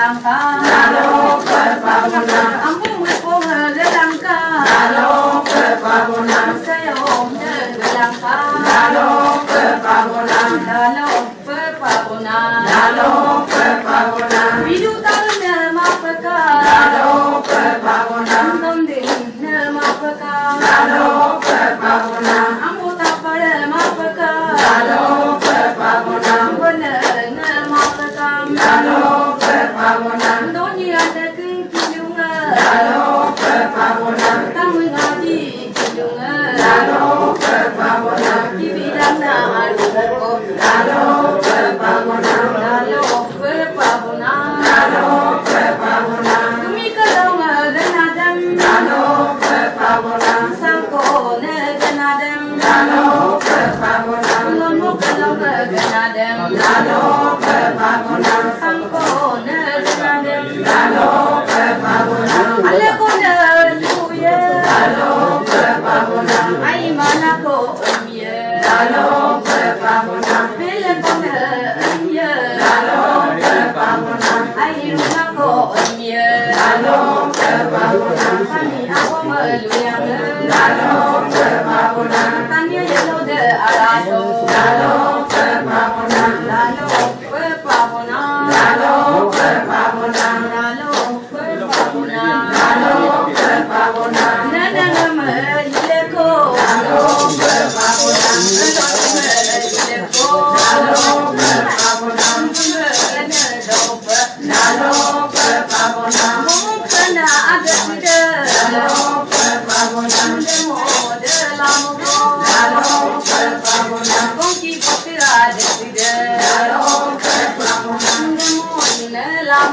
langka Lalo perpabunan Ambung lepung lelangka Lalo perpabunan Sayom lelangka Lalo perpabunan Lalo perpabunan Lalo perpabunan Bidu tangan mapaka Lalo perpabunan Nonding mapaka Lalo perpabunan Ambu tapar mapaka Lalo perpabunan Bener mapaka Lalo perpabunan Doni ada kejunga Lalo perpabunan Kamu ngaji kejunga Lalo perpabunan Kibidang na aluko Lalo perpabunan Lalo perpabunan Lalo perpabunan Kumi kalong ganadam Lalo perpabunan Sangko ganadam Lalo perpabunan Lomo kalong ganadam Lalo perpabunan Sangko ganadam Lalo perpabunan Alako na luya Lalo perpabunan Ay manako umye Lalo perpabunan Bilang kona umye Lalo perpabunan Ay runako umye Lalo perpabunan Kami ako maluyang Lalo perpabunan Kanya yelo de araso Lalo perpabunan Lalo perpabunan Lalo perpabunan Lalo perpabunan Lalo perpabunan Nanang maileko Lalo perpabunan Lalo perpabunan Lalo perpabunan Mungkana ada tidak Lalo perpabunan Demo dalam Lalo perpabunan Kongki putih ada tidak Lalo perpabunan Demo dalam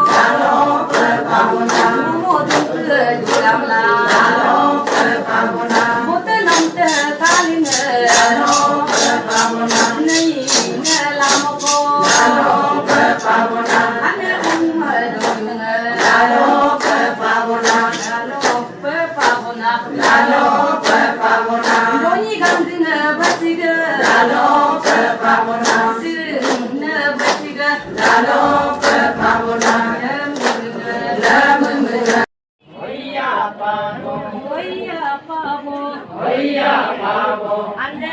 Lalo perpabunan Mungkin dalam Lalo perpabunan Mungkin nanti kalina Lalo perpabunan Nei dalam Lalo perpabunan Ane umadunga Lalo perpabunan Lalo perpabunan Lalo perpabunan Doni gantina basiga Lalo perpabunan Sirna basiga Lalo perpabunan Lamuna Hoya pabo Hoya pabo Hoya pabo Ande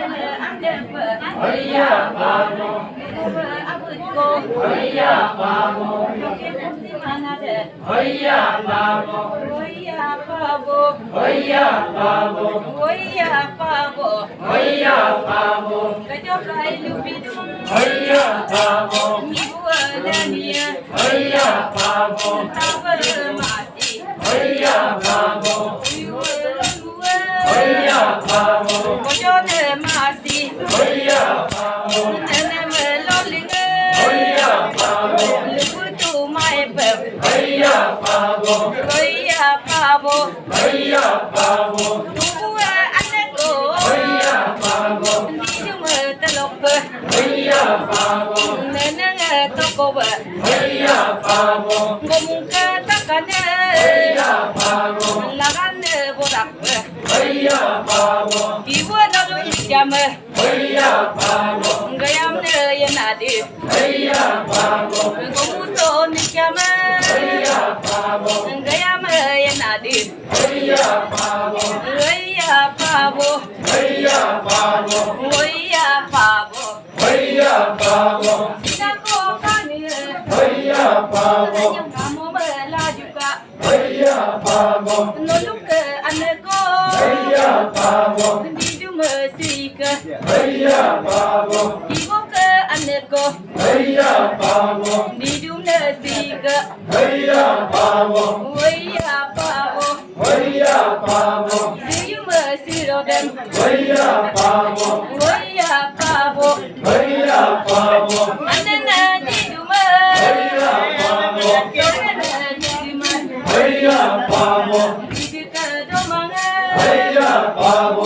Hoya pabo Abutko Hoya pabo Hoya pabo Hoya pabo Hoya pabo Hoya pabo Hoya pabo Kajokai lupidum Hoya pabo Ibu dania Hoya pabo Tabar mati Hoya pabo Hoya pabo Kojone mati Hoya pabo Nene melolinge Hoya pabo Luputu maipep Hoya pabo Hoya pabo Hoya pabo Nuwe aneko Hoya pabo Nijume telokpe Hoya pabo Nene tokowe Hoya pabo Ngomungke takane Hoya pabo Lagane bodakwe Hoya pabo Ibu nalu jame Hoya pabo Ngayamne yenadi Hoya pabo Ngomuto nikame Hoya pabo Ngayame yenadi Hoya pabo Hoya pabo Hoya pabo Hoya pabo Hoya pabo Sinako kani Hoya pabo Kamu melaju Hoya pabo Noluk aneko Hoya pabo Diju mesika Hoya pabo Ibu ke aneko Hoya pabo Diju mesika Hoya pabo Hoya pabo Hoya pabo Diju mesirodem Hoya pabo Hoya pabo Hoya pabo Anena diju me Hoya pabo Hoya pabo Diju ke domanga Hoya pabo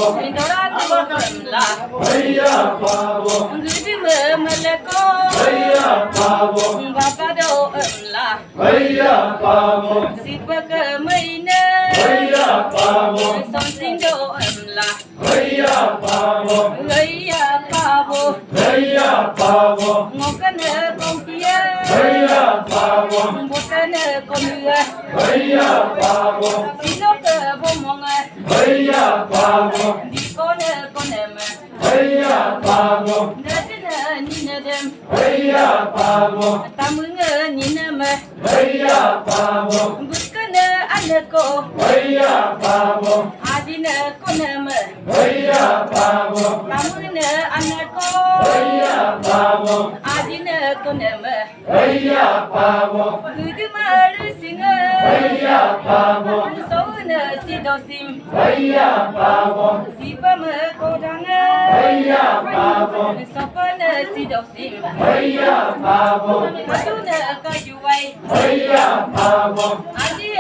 Hoya pabo Diju me meleko Hoya pabo Bapa do emla Hoya pabo Sipak maine Hoya pabo Something do emla Hoya pabo Hoya pabo Hoya pabo Ngokan kongkia Hoya pabo con em Haya Pavo, Nè nhìn em Haya Pavo, ta mừng nhìn em Haya Pavo, bút cái nè anh cô Haya Pavo, Adi nè con em Haya Pavo, ta mừng nè anh cô Haya Pavo, Adi nè con em Haya Pavo, cứ đi mà đi xin Haya Pavo, số nè si đồ sim Haya Pavo, si ba mà cô đang Haya Pavo, số ba nè si đồ sim Haya Pavo, mà tu nè cái chú vậy Haya Pavo, Adi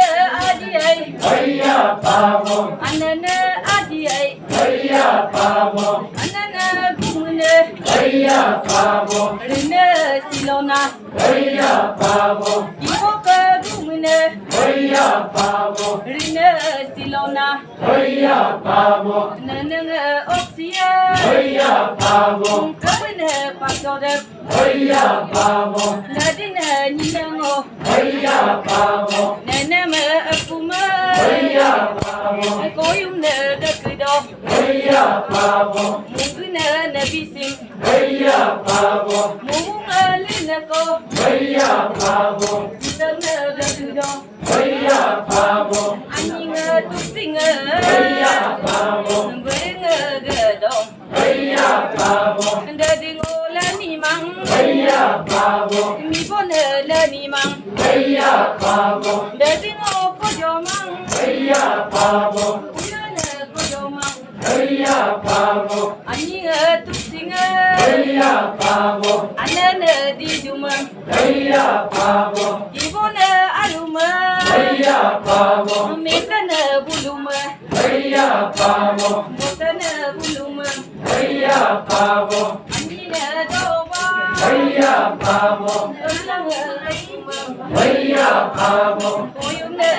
ấy Haya Pavo, anh nè Adi ấy Haya Pavo, anh nè cũng nè Haya Pavo, nè silona Haya Pavo, ibo cái cũng nè Haya Pavo, nè silona Haya Pavo, nè oxia Haya Pavo, cái nè pastor Haya Pavo, là đi nè nhìn ngô Haya Pavo, nè mà cũng Haya Pavo, cô yung nè đất cứ đâu Haya Pavo, muốn nè nè bi sim Haya Pavo, muốn lên nè cô Haya Pavo, đất nè đất cứ đâu Haya Pavo, anh nhìn tu sinh Haya Pavo, với gờ đông Haya Pavo, đất đi ngô là ni mang Haya Pavo, mi bon là ni mang Haya Pavo, đất đi ngô có gió mang Haya Pavo, nè có gió mang Haya Pavo, anh nhìn tu sinh Haya Pavo, anh nè đi du mang Haya Pavo, đi bon alum Haya Pavo, Medan bulum Haya Pavo, Medan bulum Haya Pavo, Anina doba Haya Pavo, Lang raim Haya Pavo, Koyum ne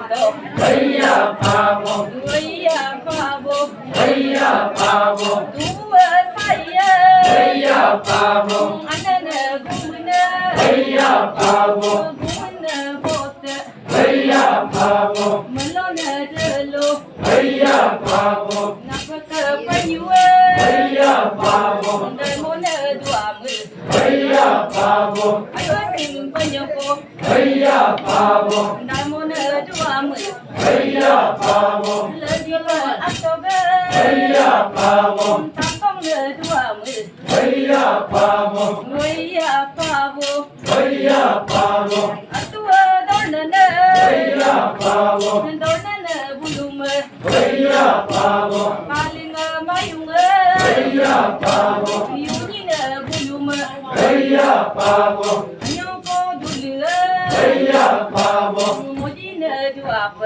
do Haya Pavo, Haya pavo Haya Pavo, Dua saya Haya Pavo, Anana gumna Haya Pavo, Gumna bote Haya Pavo, Malona delo Haya Pavo, Napaka panyue Haya Pavo, Ndamona duamu Haya Pavo, Ayo sim panyoko Haya Pavo, Ndamona duamu Haya Pavo, Ladipa October Haya Pavo, Tampong duamu Haya Pavo, Noya pavo Haya Pavo, Atua donana Haya Pavo, Donana bulum Haya Pavo, Palinga mayung Haya Pavo, Yunina bulum Haya Pavo, Anyoko dulu Haya Pavo, Modina duap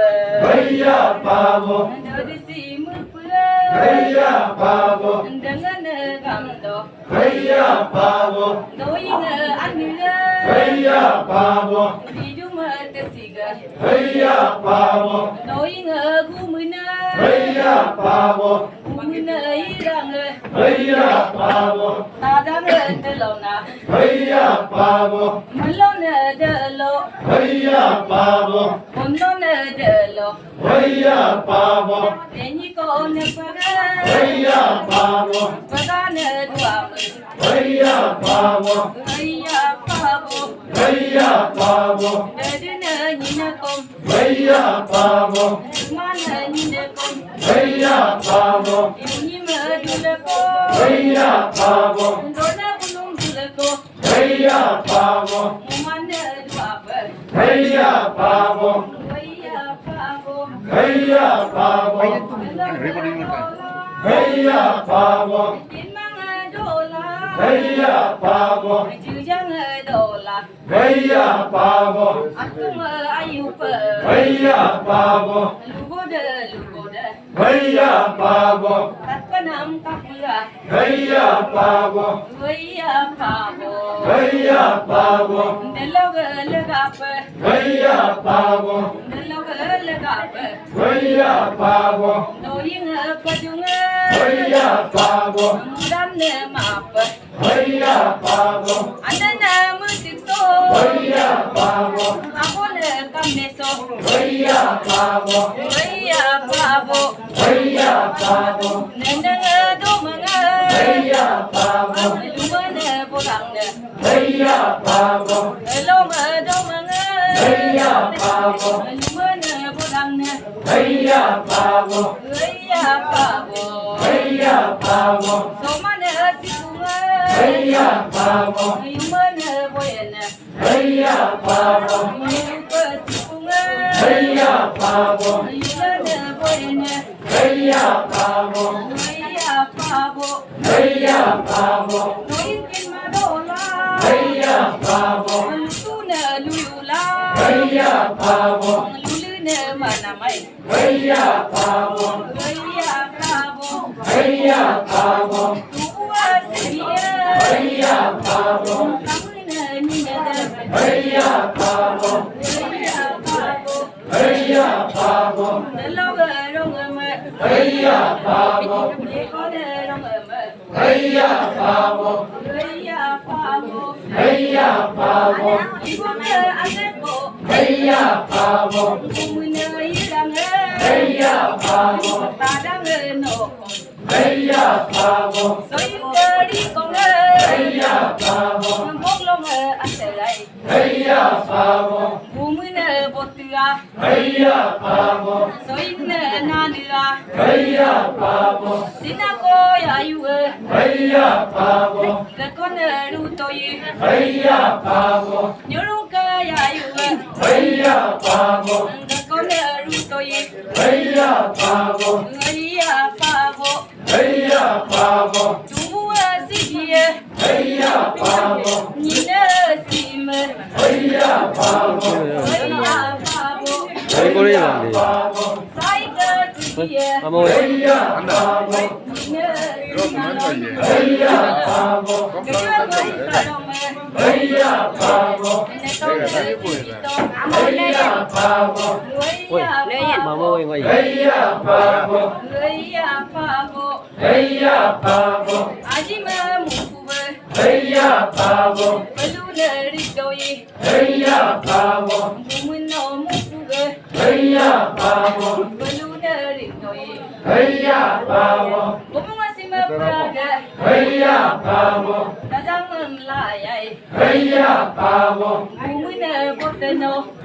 Haya Pavo, Ndadisi mupura Haya Pavo, Dengan gamdo Haya Pavo, Doina anila Haya Pavo, Dijuma tesiga Haya Pavo, Doina gumuna Haya Pavo, Gumuna irang Haya Pavo, Tadang delona Haya Pavo, Malona delo Haya Pavo, Ondona delo Haya Pavo, Deni ko ne paga Haya Pavo, Paga ne duam Haya Pavo, Haya pavo Haya Pavo, Dadina nina kom Haya Pavo, Mana nina kom Haya Pavo, Yuni ma dula ko Haya Pavo, Dona bulum dula ko Haya Pavo, Mumana duap Haya Pavo, Haya pavo Haya Pavo, Haya Pavo, Jinmanga dola Haya Pavo, Jujang dola Haya Pavo, Atung ayupa Haya Pavo, Lugoda Haya Pavo, Tatpanam kapura Haya Pavo, Haya pavo Haya Pavo, Deloga legapa Haya Pavo, Deloga legapa Haya Pavo, Doyinga padunga Haya Pavo, Mudam ne mapa Haya Pavo, Anana musikso Haya Pavo, Ako ne kamneso Haya Pavo, Haya pavo Pabo, Haya Pabo, Nanda Domanga, Haya Pabo, Lumana Bodanga, Haya Pabo, Loma Domanga, Haya Pabo, Lumana Bodanga, Haya Pabo, Haya Pabo, Haya Pabo, Somana Tikunga, Haya Pabo, Lumana Boyana, Haya Pabo, Lupa Tikunga, Haya Pabo, Lumana Boyana, Haya Pabo, Haya Pabo, Haya Pabo, Noinkin Madola, Haya Pabo, Luna Lula, Haya Pabo, Lulune Manamai, Haya Pabo, Haya Pabo, Haya Pabo, Tua Sevilla, Haya Pabo, Kamuna Ninada, Haya Pabo, Haya Pabo, Haya Pabo, Naloga Rongama, Haya Pabo, Lekona Rongama, Haya Pabo, Haya Pabo, Haya Pabo, Ibome Aseko, Haya Pabo, Kumuna Yidanga, Haya Pabo, Padanga No, Haya Pabo, Soyukari Konga, Haya Pabo, Moglonga Aselai, Haya Pabo, Kumuna Botua, Haya Pabo, Soyuna Nanira, Haya Pabo, Sinako Yayue, Haya Pabo, Lekona Rutoyi, Haya Pabo, Nyuruka Yayue, Haya Pabo, Lekona Rutoyi, Haya Pabo, Haya Pabo, Haya Pabo, Tua Sigie, Haya Pabo, Nina Sime, Haya Pabo, Haya Pabo, 여기 꼬리야 안 Pabo, Saika Sigie, 아마 Haya Pabo, Nina Sime, Haya Pabo, Haya Pabo, Haya Pabo, Haya Pabo, 마모 이거 이거 Haya Pabo, Haya Pabo, Haya Pabo, Haya Pabo, Haya Pabo, Haya Pabo, Haya Pabo, Haya Pabo,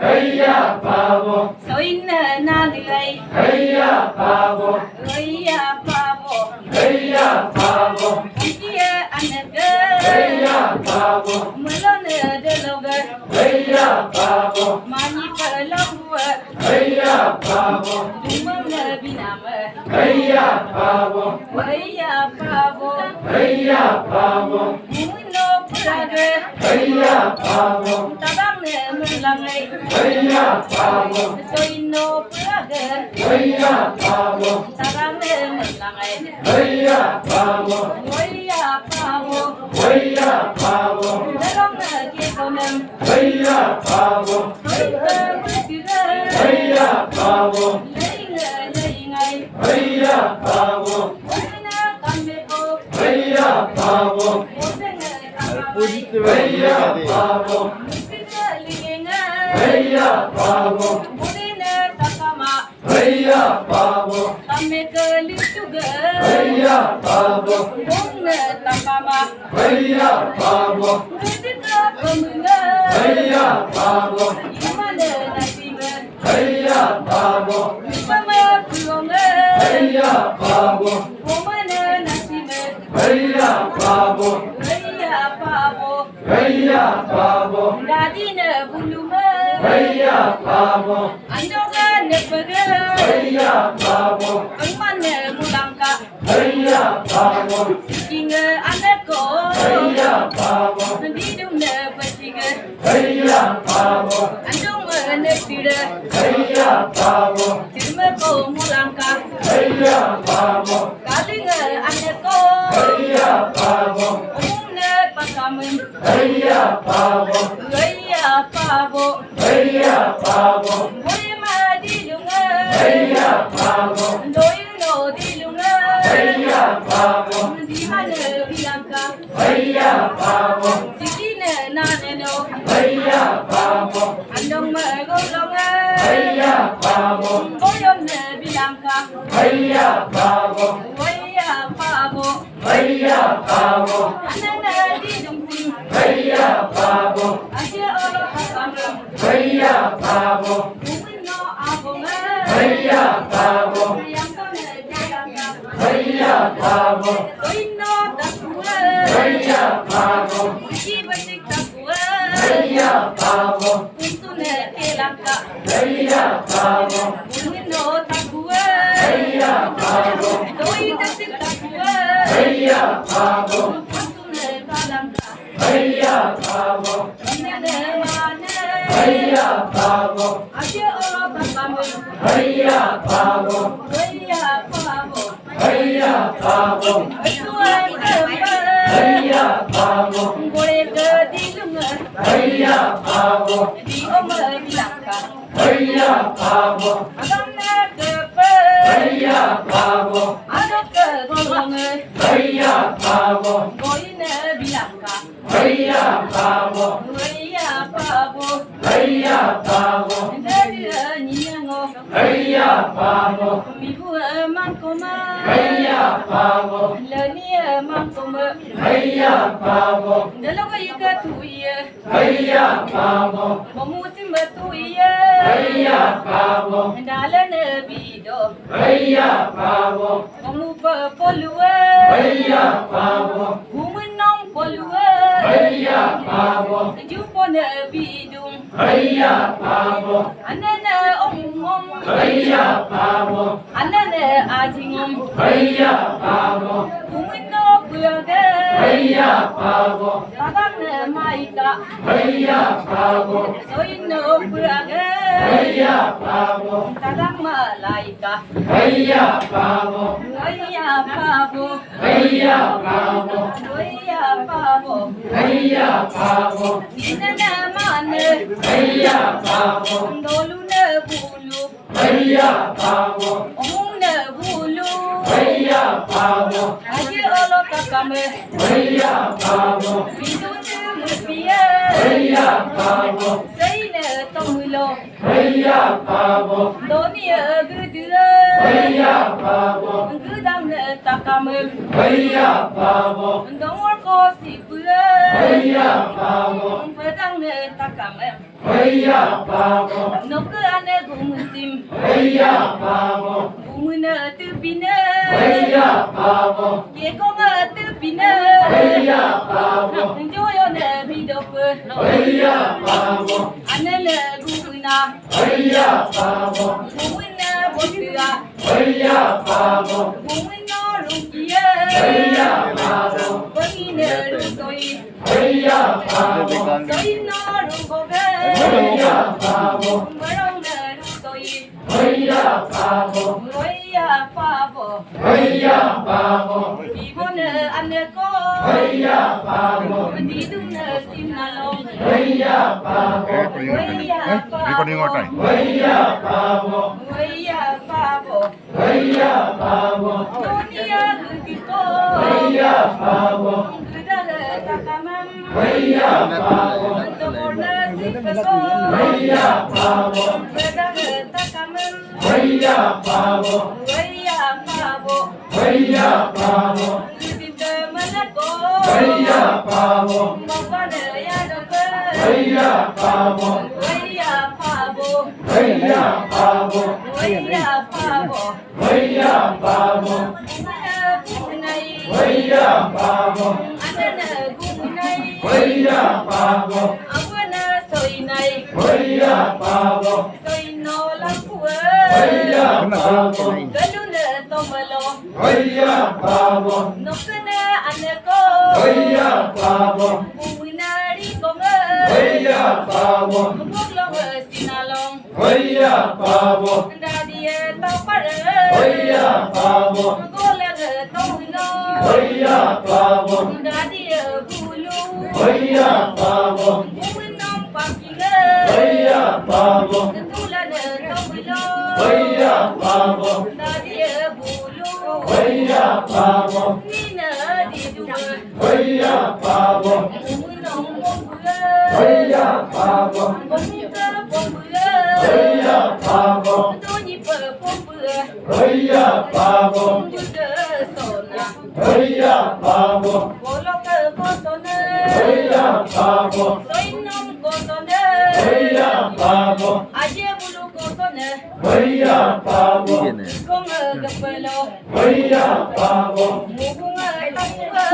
Haya Pabo, Soina Nalai, Haya Pabo, Haya Pabo, Haya Pabo, Kia Anaga, Haya Pabo, Malone Deloga, Haya Pabo, Mani Palangua, Haya Pabo, Dumana Binama, Haya Pabo, Haya Pabo, Haya Pabo, Muno Praga, Haya Pabo, Tabang Mulangai, Haya Pabo, Soino Praga, Haya Pabo, Tabang Mulangai, Haya Pabo, Haya Pabo, Haya Pabo, Dalong Kekonam, Haya Pabo, Soika Mutira, Haya Pabo, Laingai, Haya Pabo, Wina Kameko, Haya Pabo, Mosanga Kamako, Haya Pabo, Musika Linga, Haya Pabo, Mudina Takama, Haya Pabo, Kameka Lituga, Haya Pabo, Mungna Takama, Haya Pabo, Musika Kamunga, Haya Pabo, Imana Nasima, Haya Pabo, Mama Kulonga, Haya Pabo, Omana Nasima, Haya Pabo, Haya Pabo, Haya Pabo, Dadina Buluma, Haya Pabo, Andoga Nepaga, Haya Pabo, Angmana Mulangka, Haya Pabo, Kinga Anako, Haya Pabo, Bidumna Pasiga, Haya Pabo, Andong Nepira, Haya Pabo, Tirmako Mulangka, Haya Pabo, Kalinga Anako, Haya Pabo, Umna Pakamun, Haya Pabo, Haya Pabo, Haya Pabo, Mulima Dilunga, Haya Pabo, Doyuno Dilunga, Haya Pabo, Dimana Bilanka, Haya Pabo, Sikina Naneno, Haya Pabo, Andong Magolonga, Haya Pabo, Boyom Bilanka, Haya Pavo, Waya Pavo, Haya Pavo, Anana di Dumsim, Haya Pavo, Asia Olo Hakama, Haya Pavo, Umino Abonga, Haya Pavo, Yang Kone Jayanga, Haya Pavo, Oino Takua, Haya Pavo, Jibatik Takua, Haya Pavo, Unsune Elaka, Haya Pavo, Umino Takua, Haya Pavo, Doi Tatik Takua, Haya Pavo, Unsune Kalanga, Haya Pavo, Nene Mane, Haya Pavo, Asia Olo Hakama, Haya Pavo, Waya Pavo, Haya Pavo, Tuai Kemba, Haya Pavo, Boleh ke di lunga, Haya Pavo, di oma bilaka, Haya Pavo, agama kepe, Haya Pavo, ada ke golongan, Haya Pavo, goine bilaka, Haya Pavo, waya pabo, Haya Pavo, dari nyango, Haya Pavo, bibu emang koma, Haya Pavo, leni emang koma, Haya Pavo, dalam kaya ketuye, Haya Pavo, memusim betuye, Haya Pavo, dalam bido, Haya Pavo, memuba polue, Haya Pavo, Bumenong polue, Haya Pavo, jumpa bidung, Haya Pavo, anana omong, Haya Pavo, anana ajingom, Haya Pavo, bumeno buaga, Haya Pavo, tabang maika, Haya Pavo, soino buaga, Haya Pavo, tabang malaika, Haya Pavo, Waya pabo, Haya Pavo, waya pabo, Haya Pavo, inana mane, Haya Pavo, dolu ne bulu, Haya Pavo, omong ne bulu, Haya Pavo, aje olo takame, Haya Pavo, bidung mupia, Haya Pavo, seine tomulo, Haya Pavo, donia gudura, Haya Pavo, gudang ne takame, Haya Pavo, dongor ko sipura, Haya Pavo, pedang ne takame, Haya Pavo, noke ane gumusim, Haya Pavo, gumuna tupina, Haya Pavo, ye konga tupina, Haya Pavo, joyo ne bidope, Haya Pavo, ane ne gumuna, Haya Pavo, gumuna botua, Haya Pavo, gumuna rukia, Haya Pavo, bangine rusoi, Haya Pavo, soino rugoge, Haya Pavo, barong ne rusoi, Haya Pavo, waya pabo, Haya Pavo, bibone ane ko, Haya Pavo, didung ne sinalong, Haya Pavo, waya Recording what time? Haya Pavo, waya pabo, Haya Pavo, dunia gudiko, Haya Pavo, gudare takamam, Haya Pavo, domorne sipako, Haya Pavo, gudare takamam, Haya Pavo, waya pabo, Haya Pavo, gudite manako, Haya Pavo, mokane yadoke, Haya Pavo, waya pabo, Haya Pavo, waya pabo, Haya Pavo, mana bunai, Haya Pavo, anana bunai, Haya Pavo, awana soinai, Haya Pavo, soino lampue, Haya Pavo, galune tomalo, Haya Pavo, nokene aneko, Haya Pavo, buwinari konge, Haya Pavo, muklong sinalong, Haya Pavo, dadie topare, Haya Pavo, gole tomino, Haya Pavo, dadie bulu, Haya Pavo, buwinong pakile, Haya Pavo, tulane tomino, Haya Pavo, dadie bulu, Haya Pavo, nina diduwe, Haya Pavo, buwinong bongwe, Haya Pavo, bongwe bongwe, Haya Pavo, doni pe bongwe, Haya ya pavo. Boloke kotone. Oya pavo. Soinom kotone. Oya pavo. Aje bulu kotone. Oya pavo. Konga gapelo. Oya pavo. Mugunga tapuga.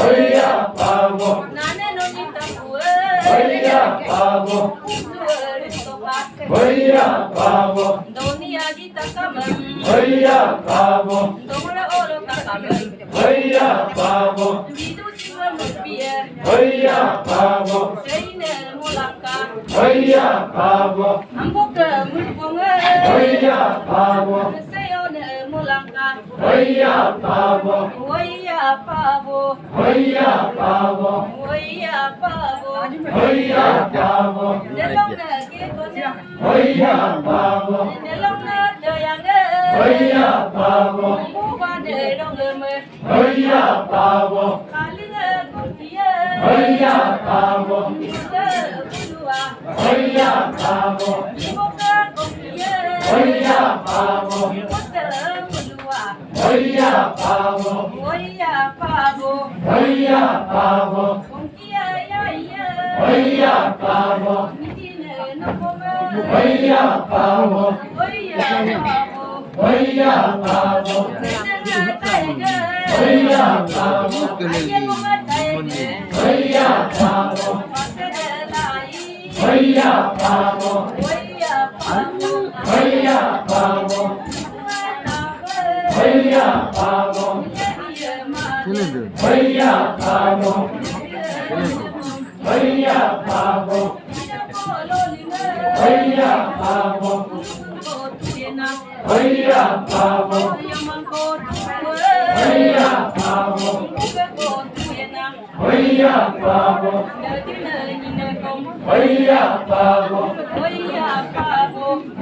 Oya pavo. Nane no nitapuga. Oya pavo. Usuere sopa. Oya pavo. Doni agi takamam. Oya pavo. Domra oro takamam. Oya pavo. Bidu siwa mupie. Oya pavo. Seine mulaka. Oya pavo. Amboka mulpunga. Oya pavo. Seyone mulaka. Oya pavo. Oya pavo. Oya pavo. Oya pavo. Oya pavo. Nelonga ketone. Oya pavo. Nelonga doyange. Oya pavo. Muba nelongeme. Oya pavo. Kalinga kuntiye. Oya pavo. Muda bulua. Oya pavo. Muda kuntiye. Oya pavo. Muda bulua. Oya pavo. Oya pavo. Oya pavo. Kuntiye ya ya. Oya pavo. Nidine nakome. Oya pavo. Oya pavo. Oya pavo. Nenga taige. Oya pavo. Aye kuma taige. Oya pavo. Pasede lai. Oya pavo. Oya pavo. Oya pavo. Oya pavo. Oya pavo. Oya pavo. Oya pavo. Oya pavo. Oya pavo. Oya pavo. Oya pavo.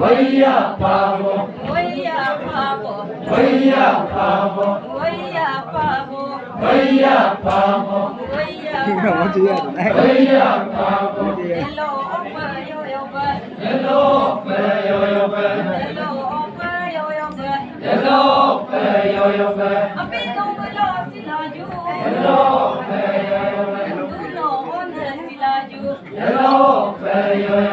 Oya pavo. Oya pavo. Oya pavo. Oya pavo. Hello, yo yo be. Hello, yo yo be. Hello, yo yo be. Hello, yo yo be. Hello, yo yo be. Hello, yo yo be.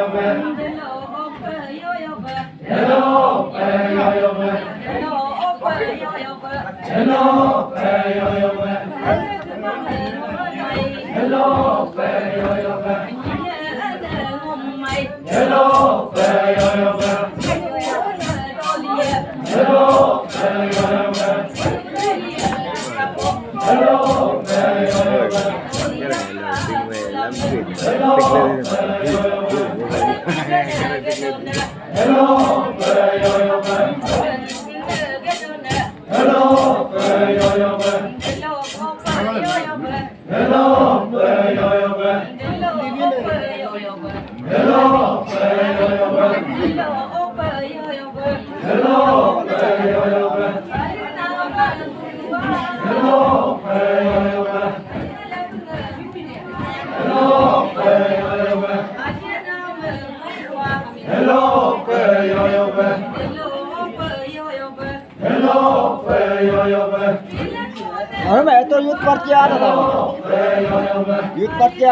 Hello, yo yo be. Hello, yo yo be. Hello, yo yo be. Hello, yo yo be. Hello, yo yo be. Hello, yo yo be. Hello, yo yo be. Hello, yo yo be. Hello, yo yo be. Hello, yo yo be. Hello, yo yo be. Hello, yo yo be. Hello, yo yo be. Ở mẹ tôi youth party đó đâu? Yo yo be. Youth party gì?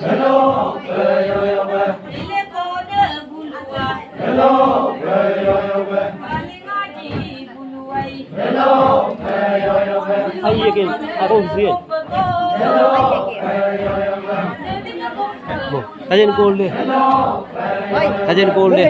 Hello, yo yo be. Hello, yo yo be. Hello, yo yo be. Ai gì kì? À không gì. Hello, yo yo be. Kajen cold đi. Kajen cold đi.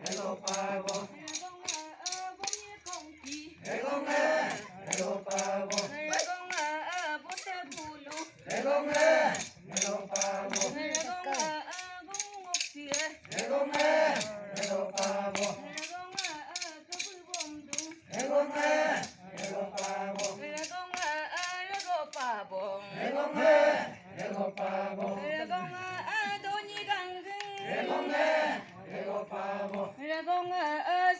Hello, Ragong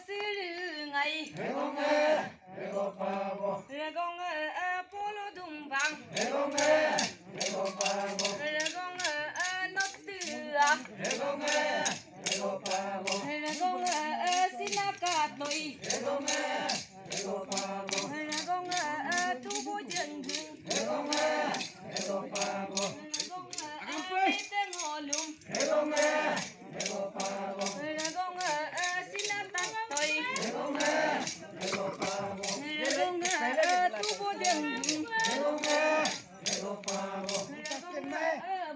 siri ngai. Ragong polo dumbang. Ragong nottua. Ragong sinakatoi. Ragong tubo jenggung. Ragong tengolum. Ragong sinatatoi. Ragong tubo jenggung. Ragong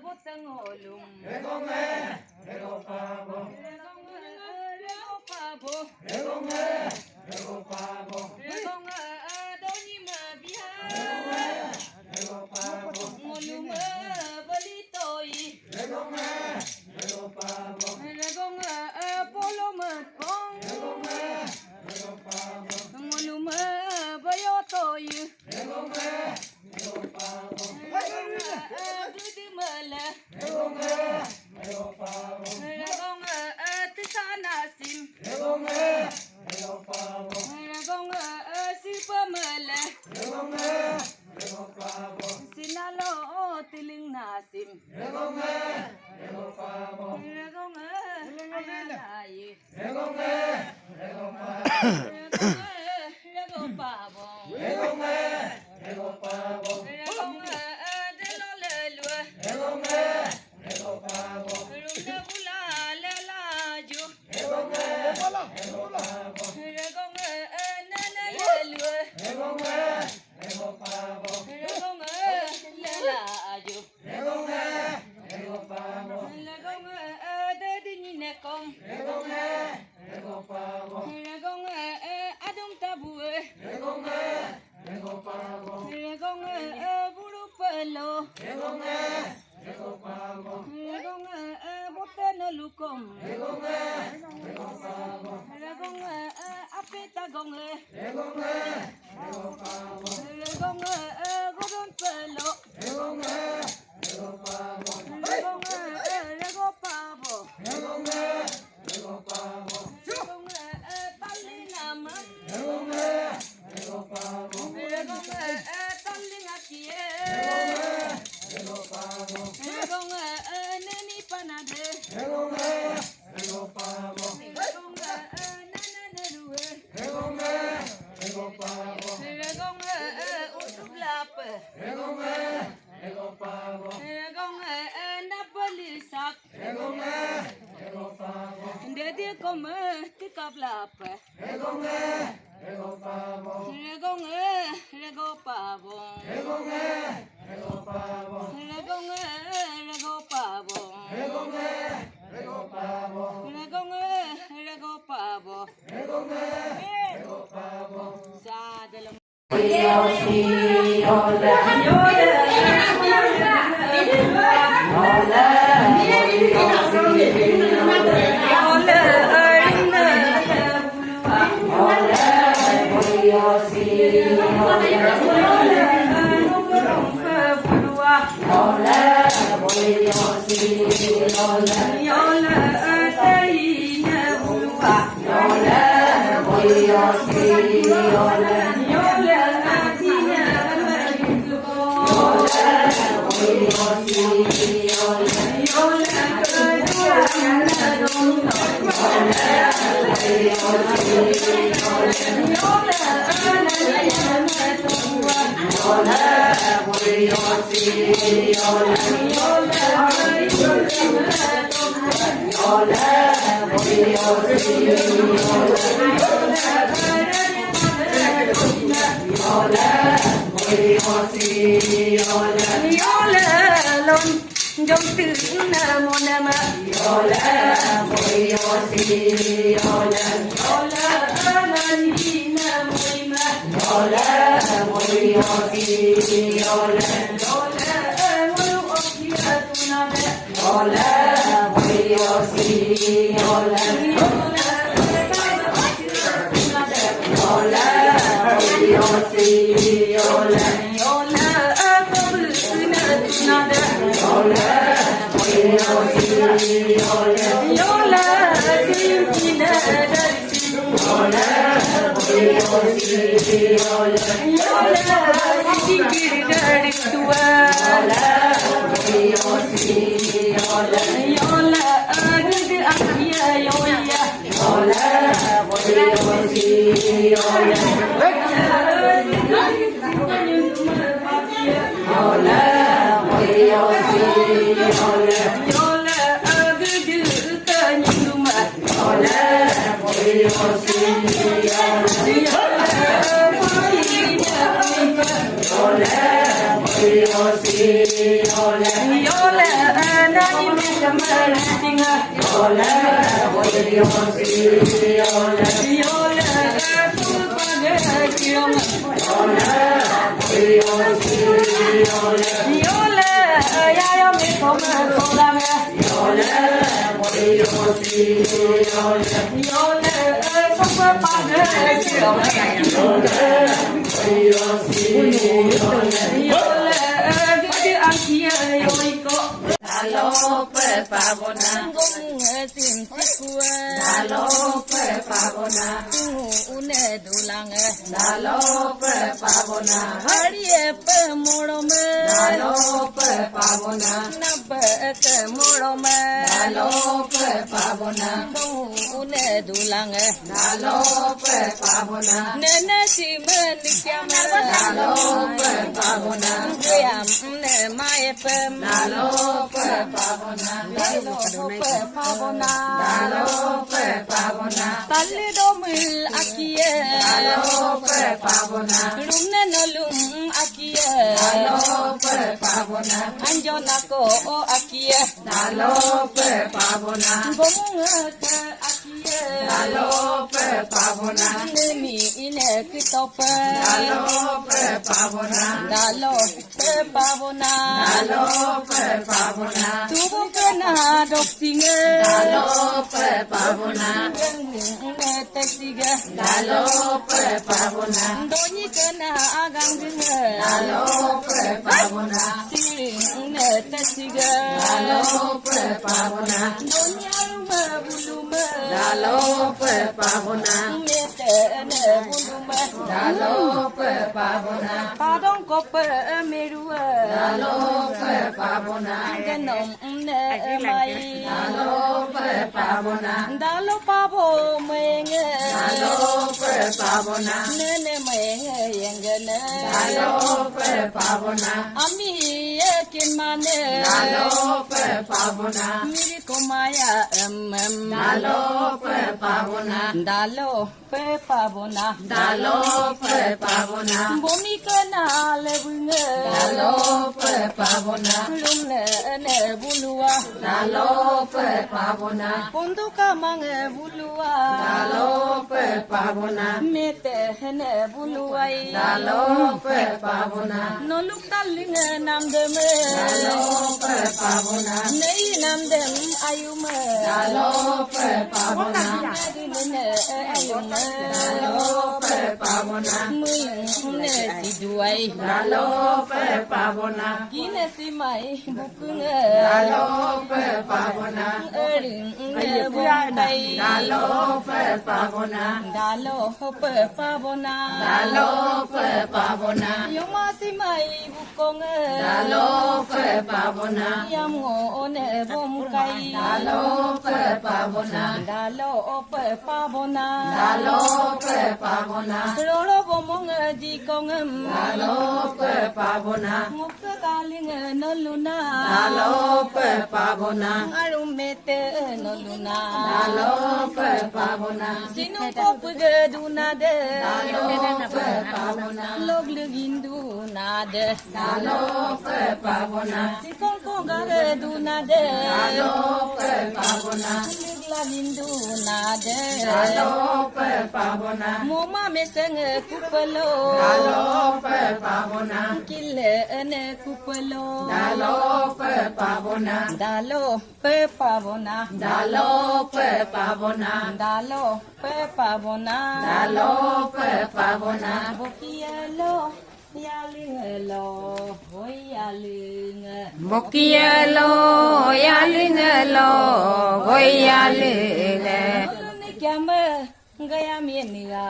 botengolum. Ragong pabo. Ragong doni mabiha. Ngolum belitoi. Ragong polo mekong. Ngolum bayotoi. Ragong gudi mala. Ragong tisanasim. Ragong sipamala. Sinalo tiling nasim. Ragong alay. Ragong pabo. Ragong delolelwa. Rumda bula lelaju. Ragong nanalelwa. Ragong lelaju. Ragong dedinekong. Ragong adum tabue. Ragong buru pelo. Ragong botenelukom. Ragong apetagong. Ragong godon pelo. Ragong pabo. Ragong talinamam. Ragong talingakie. Ragong neni panade. Ragong nananarue. Ragong usublap. Ragong napalisak. Dedi kome tikablap. Ragong pabo. Ragong pabo. Sa dalam. Jom tirna monama yola moyosi yola yola anina moima yola moyosi yola yola moyosi tuname yola moyosi yola yola moyosi yola yola Yola, Yola Simpina Yola ยาลิงโลโอ้ยยาลิง Bokielo yalingelo goyalinge ni kyame gaya mieniga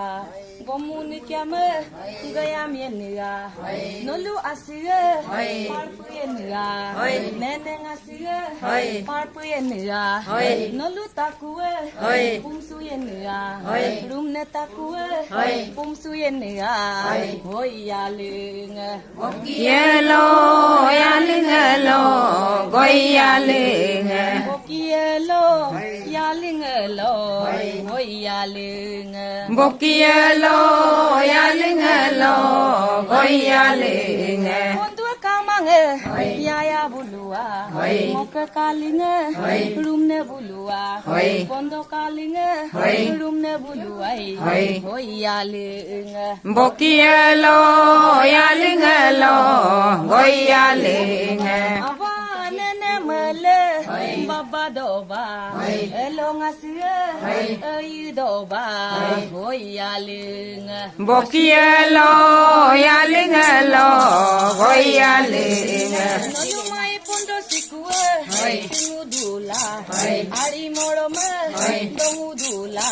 gomuni kyame gaya mieniga nolu asiga parpuyeniga nene ngasiga parpuyeniga nolu takue pumsuyeniga rumne takue pumsuyeniga hoyalinge Bokielo yalingelo goyalinge Bokielo yalingelo hoyalinge Bokielo yalingelo goyalinge Kontua kamange yaya bulua moka kalinge rumne bulua kondo kalinge rumne bulua hoyalinge Bokielo yalingelo goyalinge aba nene mele baba doba elongasie ayi doba hoyalinge Bokielo yalingelo goyalinge Nolu mai pondo sikue ngudula ari morome dongudula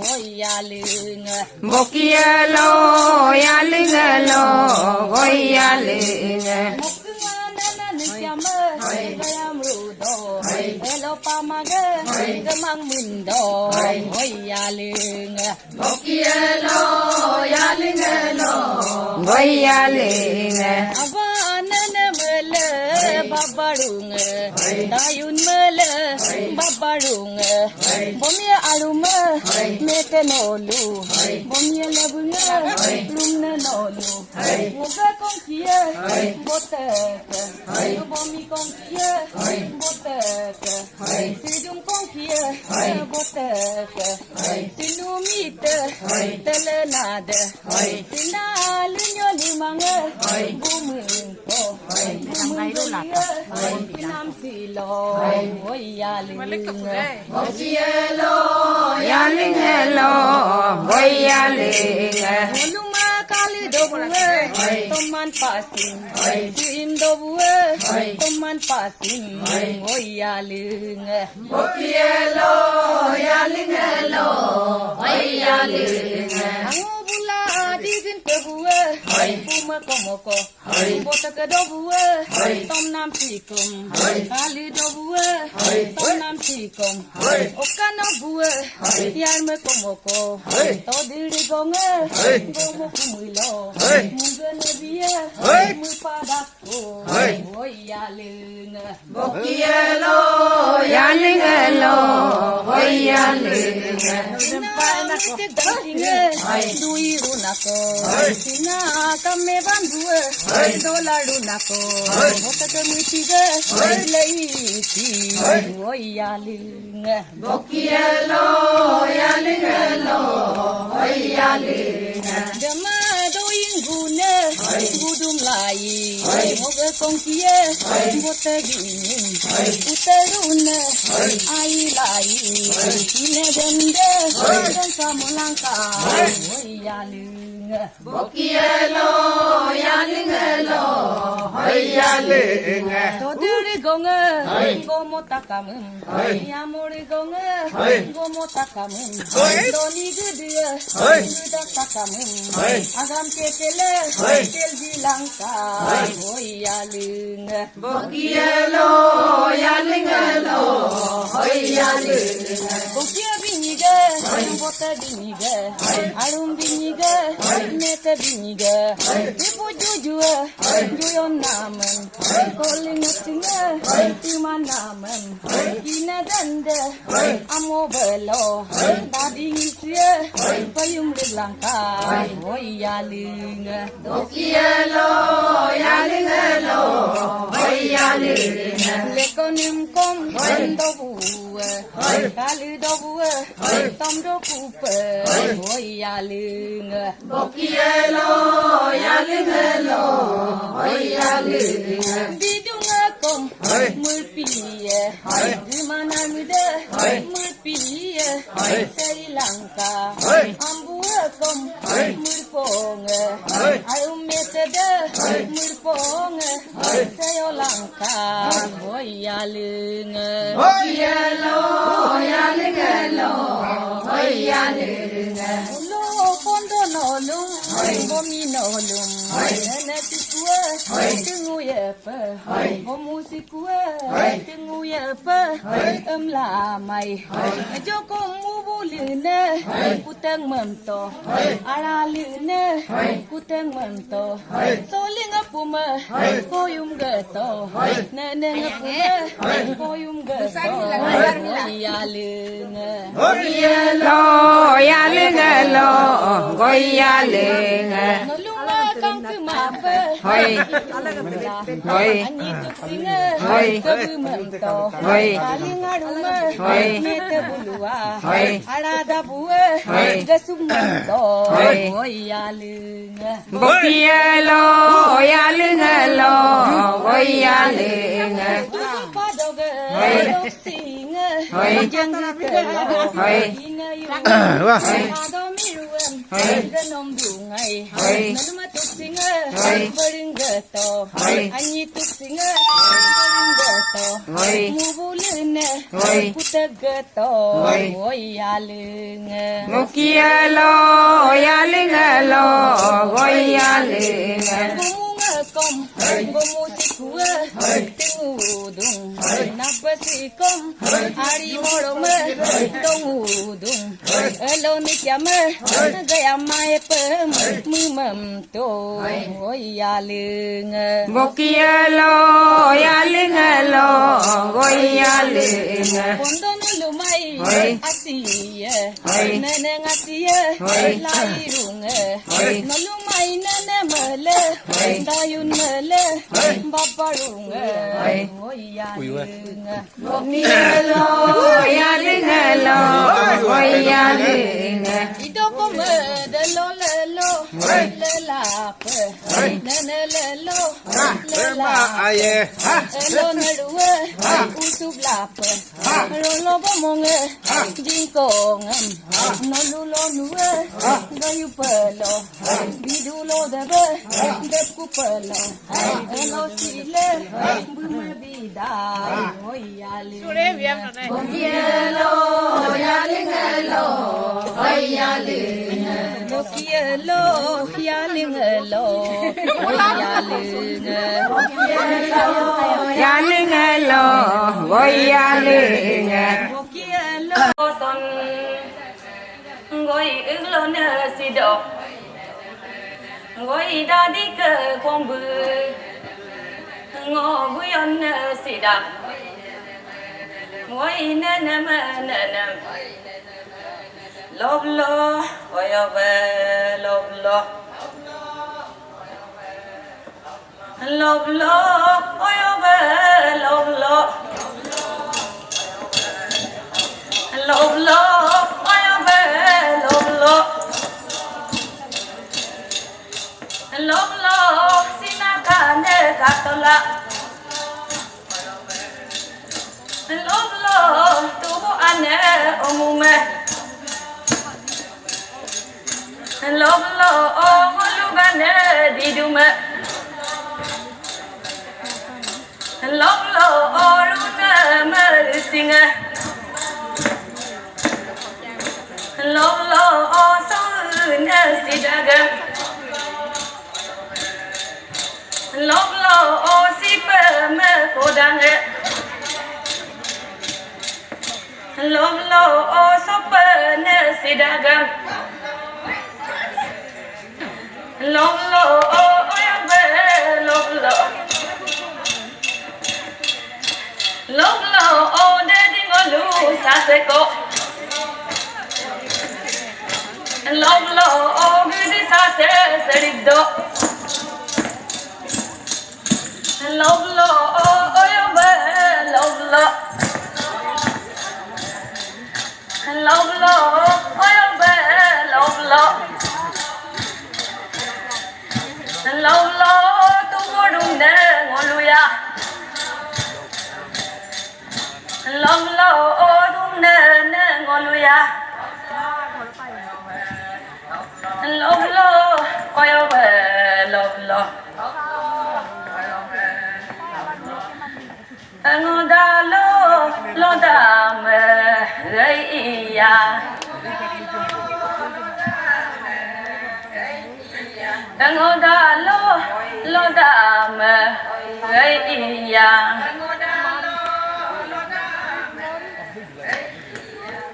hoyalinge Bokielo yalingelo goyalinge Mukungana nisyame gayamrudo elo pamage gamang mundo hoyalinge Bokielo yalingelo goyalinge aba nene mele babarunge dayun mele babarunge bomye arume mete nolu bomye labunge rumne nolu muga konkie botek bomi konkie botek sidum konkie botek sinumite telenade sinalinyo limange bumunto pinam silo hoyalinge Bokielo yalingelo goyalinge Oluma kali dobuwe toman pasim sim dobuwe toman pasim hoyalinge Bokielo yalingelo goyalinge angobula digin tebuwe puma komoko bota ke dobuwe tom nam sikum kali dobuwe tom nam sikum okana buwe yar me komoko to diri gonge gomo kumuilo mungene biye mu padako hoyalinge Bokielo yalingelo goyalinge Duirunako, sina kame bandue, dolarunako, hotate mutige, leiti, hoyalinge. Bokielo yalingelo goyalinge Dama doingune, gudum lai, moge kongkie, bote gini, uterune, ai lai, ine dende, dan samulangka, hoyalinge. Bokielo yalingelo goyalinge Todiri gonge, gomo takamun, yamuri gonge, gomo takamun, doni gede, gede takamun, agam ketele, tel dilangka, hoyalinge. Bokielo yalingelo goyalinge Bokia binige, bota binige, arum binige, mete binige, ibu jujue, juyon namen, calling a singer, timan namen, ina dende, amo belo, dadi isye, payung langka, hoyalinge. Bokielo yalingelo goyalinge Lekonim kom, dobuwe, kali dobuwe, tom do kupe, hoyalinge. Bokielo yalingelo goyalinge Bidunga kom, mulpiye, dimana mide, mulpiye, Sri Lanka, ambuwe kom, mulponge, ayum mete de murpong sayo langka boy yaling Boyalo, yalingalo, boyaling. lo pondo no lum bomi no lum nana tikua tingu ye pa bomu sikua tingu ye pa la mai joko mu bulune kutang mamto ara lune kutang mamto solinga puma koyum gato nana puma koyum gato yaling Boyalo, yalingalo, boyaling. noluma kang kumapa Hoy, hoy, ani tuk singa Hoy. kabu mamto Hoy. alingaruma Hoy. nete bulua Hoy. arada buwe Hoy. gasum mamto Hoy. yaling Boyalo, yalingalo, boyaling. padoga Hoy. singa Hoy. jangitela Hoy. Wah. adomiruam ganom dungai Hoy. noluma tuk singa Hoy. beringgato Hoy. ani tuk singa beringgato Hoy. mubulune Hoy. putagato Hoy. yaling Mukialo, yalingalo, boyaling. Gumunga kom, gumusikua, tingudung, napasikom, ari morome, tongudung, eloni kyame, gaya mae pem, mumam to, yaling. Mukialo, yalingalo, boyaling. Pondon lumai, Hoy. asiye, Hoy. neneng asiye, Hoy. lairung, Hoy. nolumai nene mele, dayun mele, baparung, yaling. Mukialo, yalingalo, boyaling. Idoko me de lo lelo, lelape, nene lelo, lelape. Elo nerue, usublape, rolo bomonge, jingkongem, nolulo nue, gayu pelo, bidulo debe, depku pelo, elo sile, bumabida, oyali. Yelo, yalingelo, oyaling. Lokielo, yalingelo, oyaling. Yalingalo, boyaling. Lokielo, son, ngoi uglo ne sido, ngoi dadi ke kombu, ngo guyon ne sida, ngoi nenem nenem. Love lo, oyobe, love lo. Love lo, oyobe, love lo. Love lo, oyobe, love lo. Love lo, sinakane katola. Love lo, tubo ane omume. Love lo, olugane didume. Love lo, olune mersinge. Love lo, osune sidaga. Love lo, osipe me kodange. Love lo, osope ne sidaga. Love lo, oyobe, love lo. Love lo, daddy ngolu saseko. Love lo, gudi sase serido. Love lo, oyobe, love lo. Love lo, oyobe, love lo. Love lo, tu modung ne ngoluya. Love lo, dung ne ngoluya. Love lo, oyobe, love lo. ya Ngoda lo da ma gai ya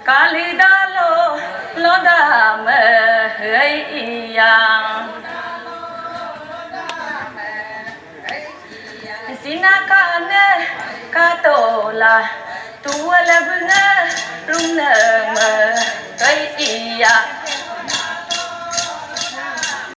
Kalida lo da ma gai ya Sinakane katola tuwala bunga runa ma gai ya